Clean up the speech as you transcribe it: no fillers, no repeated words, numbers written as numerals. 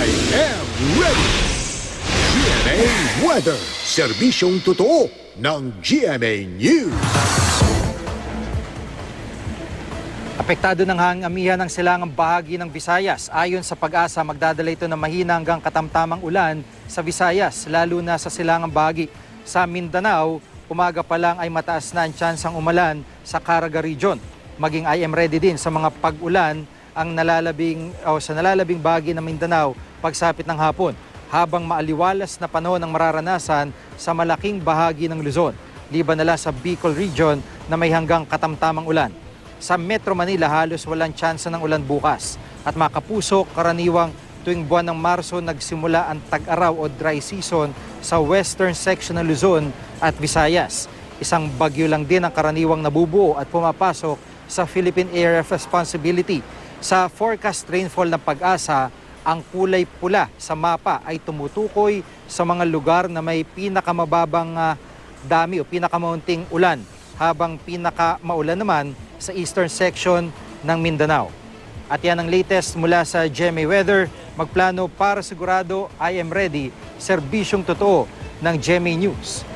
I am ready! GMA Weather, serbisyong totoo ng GMA News. Apektado ng hangamihan ng silangang bahagi ng Visayas. Ayon sa Pag-asa, magdadala ito ng mahina hanggang katamtamang ulan sa Visayas, lalo na sa silangang bahagi. Sa Mindanao, umaga pa lang ay mataas na ang tsansang umulan sa Caraga Region. Maging I am ready din sa mga pag-ulan ang sa nalalabing bahagi ng Mindanao pagsapit ng hapon, habang maaliwalas na panahon ang mararanasan sa malaking bahagi ng Luzon, liban na lang sa Bicol Region na may hanggang katamtamang ulan. Sa Metro Manila, halos walang tsansa ng ulan bukas. At mga kapuso, karaniwang tuwing buwan ng Marso nagsimula ang tag-araw o dry season sa western section ng Luzon at Visayas. Isang bagyo lang din ang karaniwang nabubuo at pumapasok sa Philippine Area of Responsibility. Sa forecast rainfall ng Pag-asa, ang kulay pula sa mapa ay tumutukoy sa mga lugar na may pinakamababang dami o pinakamaunting ulan, habang pinakamaulan naman sa eastern section ng Mindanao. At yan ang latest mula sa GMA Weather. Magplano para sigurado, I am ready, serbisyong totoo ng GMA News.